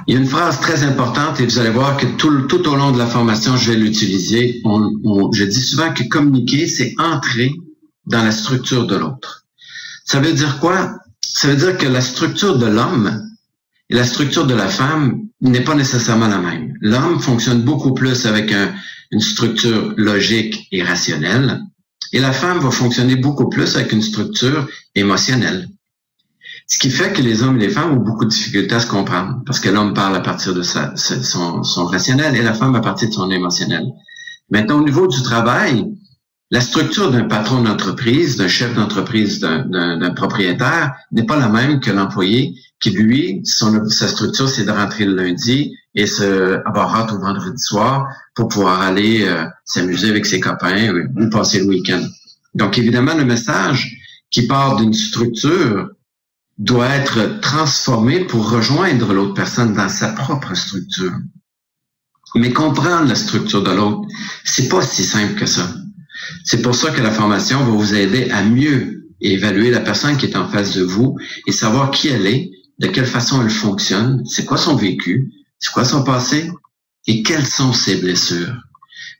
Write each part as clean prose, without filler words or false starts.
Il y a une phrase très importante et vous allez voir que tout au long de la formation, je vais l'utiliser. Je dis souvent que communiquer, c'est entrer dans la structure de l'autre. Ça veut dire quoi? Ça veut dire que la structure de l'homme et la structure de la femme n'est pas nécessairement la même. L'homme fonctionne beaucoup plus avec une structure logique et rationnelle, et la femme va fonctionner beaucoup plus avec une structure émotionnelle. Ce qui fait que les hommes et les femmes ont beaucoup de difficultés à se comprendre, parce que l'homme parle à partir de son rationnel et la femme à partir de son émotionnel. Maintenant, au niveau du travail, la structure d'un patron d'entreprise, d'un chef d'entreprise, d'un propriétaire n'est pas la même que l'employé qui, lui, sa structure, c'est de rentrer le lundi et avoir hâte au vendredi soir pour pouvoir aller s'amuser avec ses copains ou passer le week-end. Donc, évidemment, le message qui part d'une structure doit être transformé pour rejoindre l'autre personne dans sa propre structure. Mais comprendre la structure de l'autre, c'est pas si simple que ça. C'est pour ça que la formation va vous aider à mieux évaluer la personne qui est en face de vous et savoir qui elle est, de quelle façon elle fonctionne, c'est quoi son vécu, c'est quoi son passé et quelles sont ses blessures.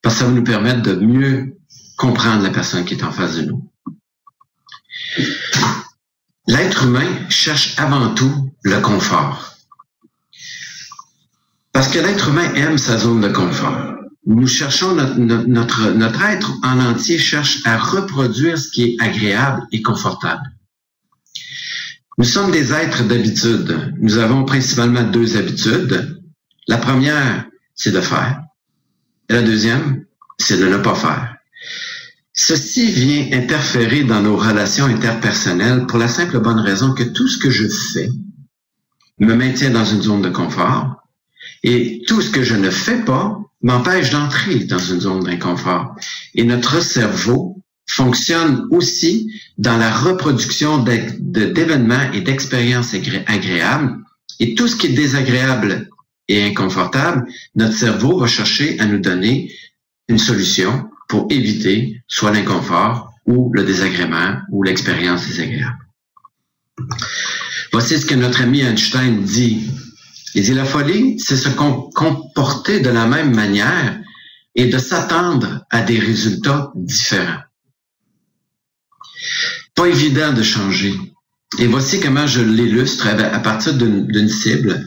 Parce que ça va nous permettre de mieux comprendre la personne qui est en face de nous. L'être humain cherche avant tout le confort. Parce que l'être humain aime sa zone de confort. Nous cherchons, notre être en entier cherche à reproduire ce qui est agréable et confortable. Nous sommes des êtres d'habitude. Nous avons principalement deux habitudes. La première, c'est de faire. Et la deuxième, c'est de ne pas faire. Ceci vient interférer dans nos relations interpersonnelles pour la simple bonne raison que tout ce que je fais me maintient dans une zone de confort et tout ce que je ne fais pas m'empêche d'entrer dans une zone d'inconfort. Et notre cerveau fonctionne aussi dans la reproduction d'événements et d'expériences agréables. Et tout ce qui est désagréable et inconfortable, notre cerveau va chercher à nous donner une solution pour éviter soit l'inconfort ou le désagrément ou l'expérience désagréable. Voici ce que notre ami Einstein dit. Il dit, la folie, c'est se comporter de la même manière et de s'attendre à des résultats différents. Pas évident de changer. Et voici comment je l'illustre à partir d'une cible.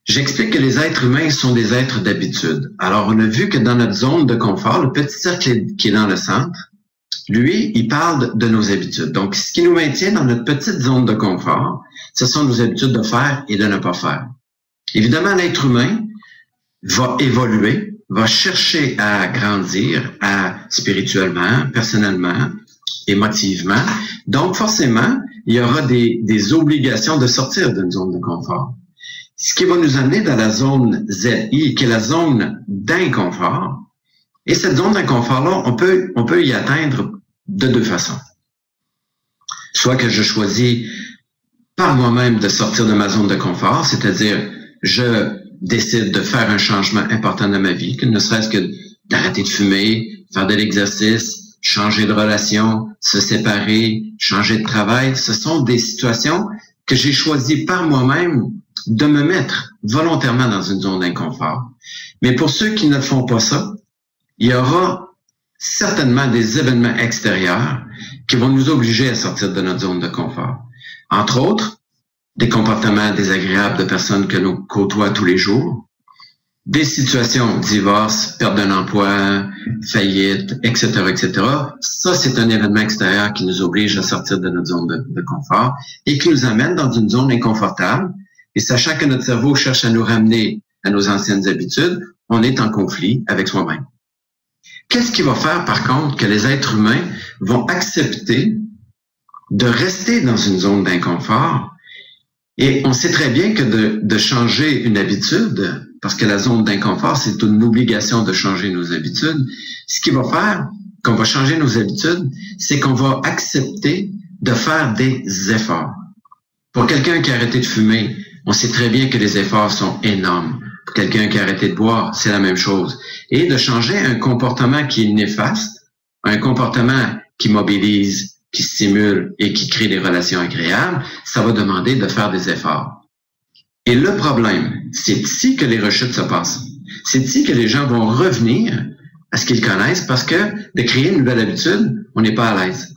J'explique que les êtres humains sont des êtres d'habitude. Alors, on a vu que dans notre zone de confort, le petit cercle qui est dans le centre, lui, il parle de nos habitudes. Donc, ce qui nous maintient dans notre petite zone de confort, ce sont nos habitudes de faire et de ne pas faire. Évidemment, l'être humain va évoluer, va chercher à grandir spirituellement, personnellement, émotivement. Donc, forcément, il y aura des obligations de sortir d'une zone de confort. Ce qui va nous amener dans la zone ZI, qui est la zone d'inconfort. Et cette zone d'inconfort-là, on peut y atteindre de deux façons. Soit que je choisis par moi-même de sortir de ma zone de confort, c'est-à-dire je décide de faire un changement important dans ma vie, que ne serait-ce que d'arrêter de fumer, faire de l'exercice, changer de relation, se séparer, changer de travail. Ce sont des situations que j'ai choisies par moi-même de me mettre volontairement dans une zone d'inconfort. Mais pour ceux qui ne font pas ça, il y aura certainement des événements extérieurs qui vont nous obliger à sortir de notre zone de confort. Entre autres, des comportements désagréables de personnes que nous côtoient tous les jours, des situations, divorce, perte d'un emploi, faillite, etc., etc. Ça, c'est un événement extérieur qui nous oblige à sortir de notre zone de confort et qui nous amène dans une zone inconfortable. Et sachant que notre cerveau cherche à nous ramener à nos anciennes habitudes, on est en conflit avec soi-même. Qu'est-ce qui va faire, par contre, que les êtres humains vont accepter de rester dans une zone d'inconfort? Et on sait très bien que de changer une habitude, parce que la zone d'inconfort, c'est une obligation de changer nos habitudes, ce qui va faire qu'on va changer nos habitudes, c'est qu'on va accepter de faire des efforts. Pour quelqu'un qui a arrêté de fumer, on sait très bien que les efforts sont énormes. Pour quelqu'un qui a arrêté de boire, c'est la même chose. Et de changer un comportement qui est néfaste, un comportement qui mobilise, qui stimule et qui crée des relations agréables, ça va demander de faire des efforts. Et le problème, c'est ici que les rechutes se passent. C'est ici que les gens vont revenir à ce qu'ils connaissent parce que de créer une nouvelle habitude, on n'est pas à l'aise.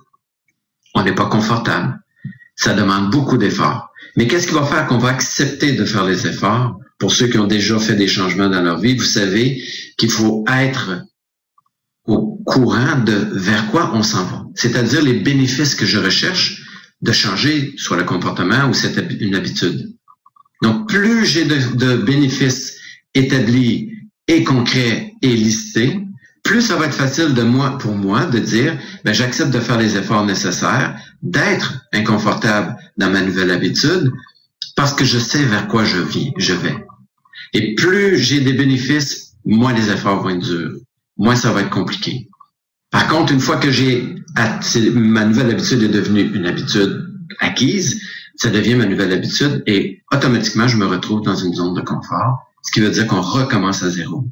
On n'est pas confortable. Ça demande beaucoup d'efforts. Mais qu'est-ce qui va faire qu'on va accepter de faire les efforts? Pour ceux qui ont déjà fait des changements dans leur vie, vous savez qu'il faut être au courant de vers quoi on s'en va. C'est-à-dire les bénéfices que je recherche de changer soit le comportement ou une habitude. Donc, plus j'ai de bénéfices établis et concrets et listés, plus ça va être facile pour moi de dire, ben, j'accepte de faire les efforts nécessaires, d'être inconfortable dans ma nouvelle habitude, parce que je sais vers quoi je vais. Et plus j'ai des bénéfices, moins les efforts vont être durs, moins ça va être compliqué. Par contre, une fois que ma nouvelle habitude est devenue une habitude acquise, ça devient ma nouvelle habitude et automatiquement, je me retrouve dans une zone de confort, ce qui veut dire qu'on recommence à zéro,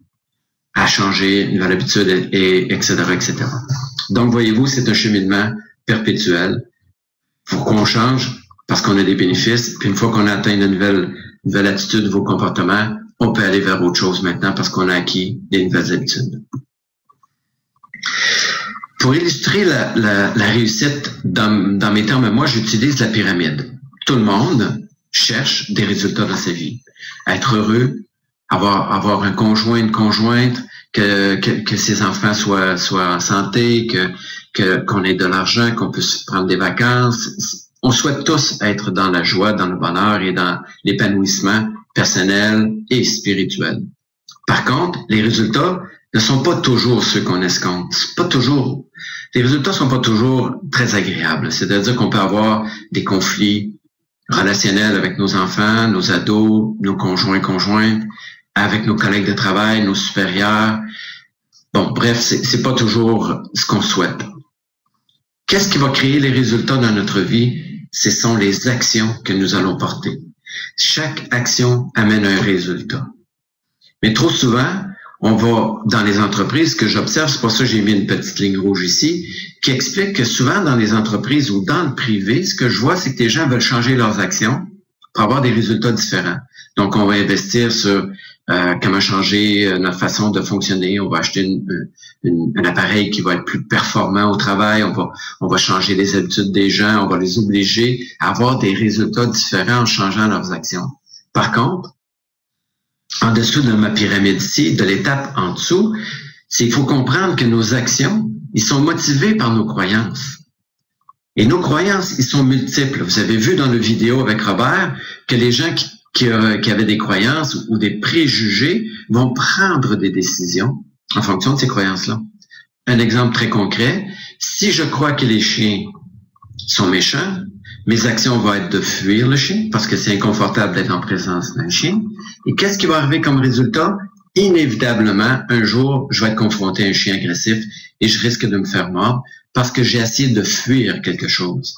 à changer une nouvelle habitude, et etc., etc. Donc, voyez-vous, c'est un cheminement perpétuel. Il faut qu'on change parce qu'on a des bénéfices. Puis une fois qu'on a atteint une nouvelle attitude, vos comportements, on peut aller vers autre chose maintenant parce qu'on a acquis des nouvelles habitudes. Pour illustrer la réussite dans mes termes, moi, j'utilise la pyramide. Tout le monde cherche des résultats dans sa vie. Être heureux, avoir un conjoint, une conjointe, que ses enfants soient en santé, qu'on ait de l'argent, qu'on puisse prendre des vacances. On souhaite tous être dans la joie, dans le bonheur et dans l'épanouissement personnel et spirituel. Par contre, les résultats ne sont pas toujours ceux qu'on escompte. Les résultats sont pas toujours très agréables. C'est-à-dire qu'on peut avoir des conflits relationnels avec nos enfants, nos ados, nos conjointes, avec nos collègues de travail, nos supérieurs. Bon, bref, c'est pas toujours ce qu'on souhaite. Qu'est-ce qui va créer les résultats dans notre vie? Ce sont les actions que nous allons porter. Chaque action amène un résultat. Mais trop souvent, on va dans les entreprises, ce que j'observe, c'est pour ça que j'ai mis une petite ligne rouge ici, qui explique que souvent dans les entreprises ou dans le privé, ce que je vois, c'est que les gens veulent changer leurs actions pour avoir des résultats différents. Donc, on va investir sur comment changer notre façon de fonctionner. On va acheter un appareil qui va être plus performant au travail. On va changer les habitudes des gens. On va les obliger à avoir des résultats différents en changeant leurs actions. Par contre, en dessous de ma pyramide ici, de l'étape en dessous, il faut comprendre que nos actions, ils sont motivés par nos croyances. Et nos croyances, ils sont multiples. Vous avez vu dans le vidéo avec Robert que les gens qui avaient des croyances ou des préjugés vont prendre des décisions en fonction de ces croyances-là. Un exemple très concret, si je crois que les chiens sont méchants, mes actions vont être de fuir le chien parce que c'est inconfortable d'être en présence d'un chien. Et qu'est-ce qui va arriver comme résultat? Inévitablement, un jour, je vais être confronté à un chien agressif et je risque de me faire mordre parce que j'ai essayé de fuir quelque chose.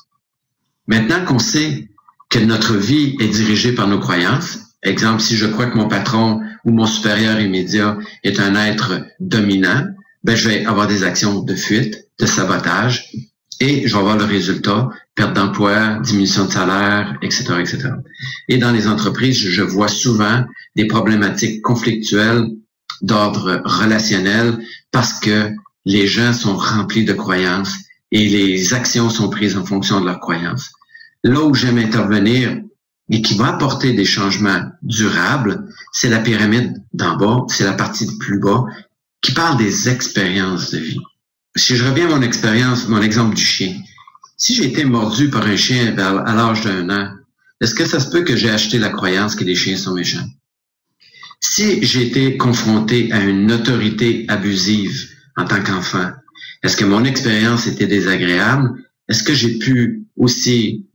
Maintenant qu'on sait que notre vie est dirigée par nos croyances, exemple, si je crois que mon patron ou mon supérieur immédiat est un être dominant, ben je vais avoir des actions de fuite, de sabotage, et je vais avoir le résultat, perte d'emploi, diminution de salaire, etc., etc. Et dans les entreprises, je vois souvent des problématiques conflictuelles d'ordre relationnel parce que les gens sont remplis de croyances et les actions sont prises en fonction de leurs croyances. Là où j'aime intervenir et qui va apporter des changements durables, c'est la pyramide d'en bas, c'est la partie de plus bas qui parle des expériences de vie. Si je reviens à mon exemple du chien, si j'ai été mordu par un chien à l'âge d'1 an, est-ce que ça se peut que j'ai acheté la croyance que les chiens sont méchants? Si j'ai été confronté à une autorité abusive en tant qu'enfant, est-ce que mon expérience était désagréable? Est-ce que j'ai pu aussi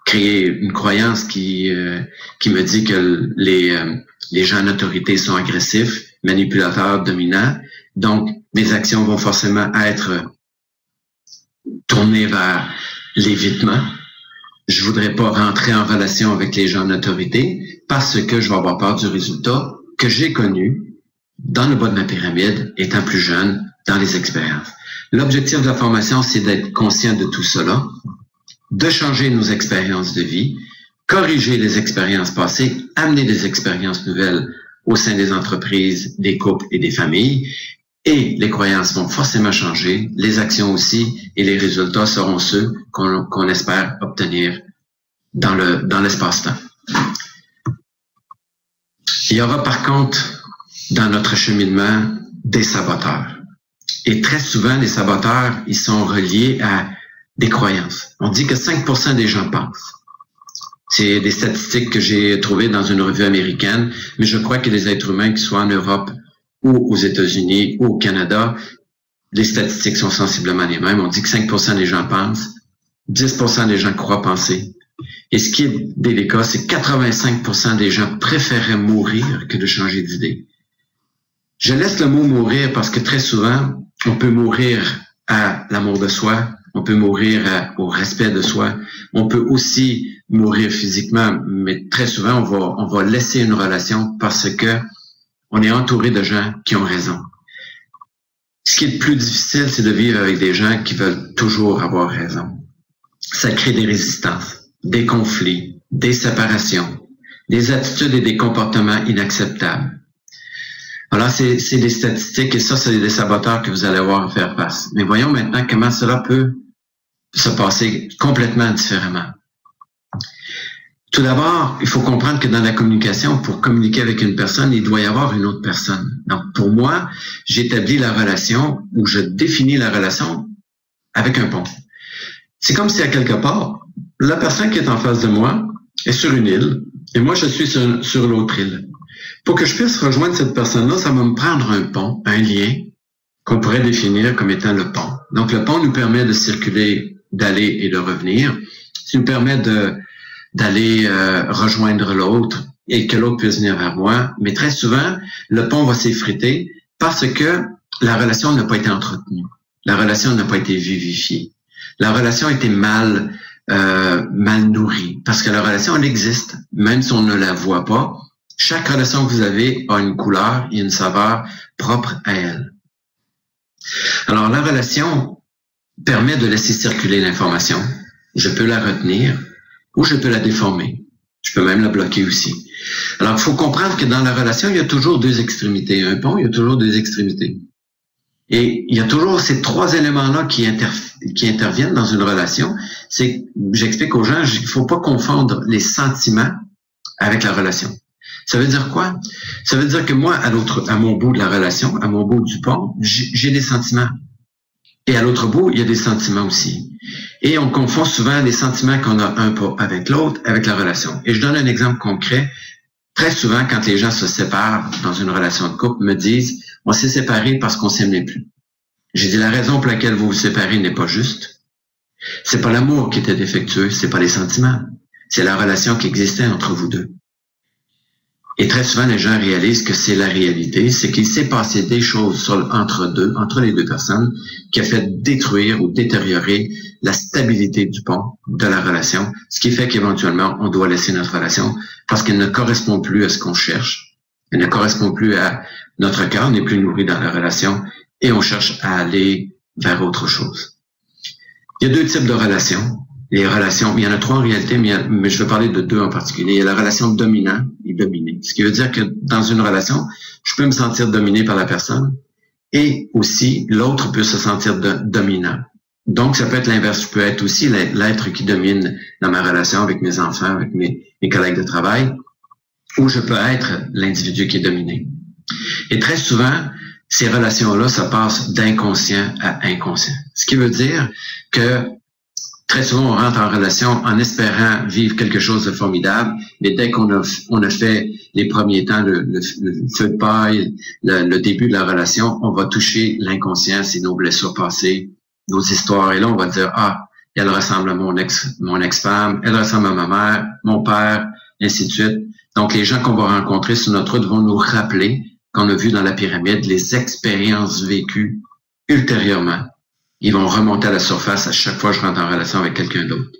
créer une croyance qui me dit que les gens en autorité sont agressifs, manipulateurs, dominants? Donc, mes actions vont forcément être tournées vers l'évitement. Je voudrais pas rentrer en relation avec les gens en autorité parce que je vais avoir peur du résultat que j'ai connu dans le bas de ma pyramide, étant plus jeune, dans les expériences. L'objectif de la formation, c'est d'être conscient de tout cela, de changer nos expériences de vie corriger les expériences passées, amener des expériences nouvelles au sein des entreprises, des couples et des familles. Et les croyances vont forcément changer, les actions aussi, et les résultats seront ceux qu'on espère obtenir dans l'espace-temps. Il y aura par contre, dans notre cheminement, des saboteurs. Et très souvent, les saboteurs, ils sont reliés à des croyances. On dit que 5% des gens pensent. C'est des statistiques que j'ai trouvées dans une revue américaine, mais je crois que les êtres humains, qu'ils soient en Europe ou aux États-Unis ou au Canada, les statistiques sont sensiblement les mêmes. On dit que 5% des gens pensent, 10% des gens croient penser. Et ce qui est délicat, c'est que 85% des gens préféraient mourir que de changer d'idée. Je laisse le mot mourir parce que très souvent, on peut mourir à l'amour de soi, on peut mourir au respect de soi, on peut aussi mourir physiquement, mais très souvent, on va laisser une relation parce que on est entouré de gens qui ont raison. Ce qui est le plus difficile, c'est de vivre avec des gens qui veulent toujours avoir raison. Ça crée des résistances, des conflits, des séparations, des attitudes et des comportements inacceptables. Alors, c'est des statistiques et ça, c'est des saboteurs que vous allez avoir à faire face. Mais voyons maintenant comment cela peut se passer complètement différemment. Tout d'abord, il faut comprendre que dans la communication, pour communiquer avec une personne, il doit y avoir une autre personne. Donc, pour moi, j'établis la relation ou je définis la relation avec un pont. C'est comme si à quelque part, la personne qui est en face de moi est sur une île et moi, je suis sur l'autre île. Pour que je puisse rejoindre cette personne-là, ça va me prendre un pont, un lien qu'on pourrait définir comme étant le pont. Donc, le pont nous permet de circuler, d'aller et de revenir. Ça nous permet d'aller rejoindre l'autre et que l'autre puisse venir vers moi. Mais très souvent, le pont va s'effriter parce que la relation n'a pas été entretenue. La relation n'a pas été vivifiée. La relation a été mal nourrie. Parce que la relation, elle existe, même si on ne la voit pas. Chaque relation que vous avez a une couleur et une saveur propre à elle. Alors, la relation permet de laisser circuler l'information. Je peux la retenir ou je peux la déformer. Je peux même la bloquer aussi. Alors, il faut comprendre que dans la relation, il y a toujours deux extrémités. Un pont, il y a toujours deux extrémités. Et il y a toujours ces trois éléments-là qui interviennent dans une relation. J'explique aux gens, il ne faut pas confondre les sentiments avec la relation. Ça veut dire quoi? Ça veut dire que moi, à mon bout de la relation, à mon bout du pont, j'ai des sentiments. Et à l'autre bout, il y a des sentiments aussi. Et on confond souvent les sentiments qu'on a un pas avec l'autre, avec la relation. Et je donne un exemple concret. Très souvent, quand les gens se séparent dans une relation de couple, me disent « On s'est séparés parce qu'on s'aimait plus ». J'ai dit « La raison pour laquelle vous vous séparez n'est pas juste. C'est pas l'amour qui était défectueux, c'est pas les sentiments. C'est la relation qui existait entre vous deux. » Et très souvent, les gens réalisent que c'est la réalité, c'est qu'il s'est passé des choses entre les deux personnes, qui a fait détruire ou détériorer la stabilité du pont de la relation, ce qui fait qu'éventuellement, on doit laisser notre relation parce qu'elle ne correspond plus à ce qu'on cherche, elle ne correspond plus à notre cœur, on n'est plus nourri dans la relation et on cherche à aller vers autre chose. Il y a deux types de relations. Les relations, il y en a trois en réalité, mais je vais parler de deux en particulier. Il y a la relation dominant et dominé. Ce qui veut dire que dans une relation, je peux me sentir dominé par la personne et aussi l'autre peut se sentir dominant. Donc, ça peut être l'inverse. Je peux être aussi l'être qui domine dans ma relation avec mes enfants, avec mes collègues de travail, ou je peux être l'individu qui est dominé. Et très souvent, ces relations-là, ça passe d'inconscient à inconscient. Ce qui veut dire que très souvent, on rentre en relation en espérant vivre quelque chose de formidable, mais dès qu'on a fait les premiers temps, le feu de paille, le début de la relation, on va toucher l'inconscient, c'est nos blessures passées, nos histoires. Et là, on va dire, elle ressemble à mon ex-femme, elle ressemble à ma mère, mon père, et ainsi de suite. Donc, les gens qu'on va rencontrer sur notre route vont nous rappeler, qu'on a vu dans la pyramide, les expériences vécues ultérieurement. Ils vont remonter à la surface à chaque fois que je rentre en relation avec quelqu'un d'autre.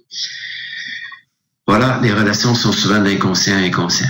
Voilà, les relations sont souvent d'inconscient à inconscient.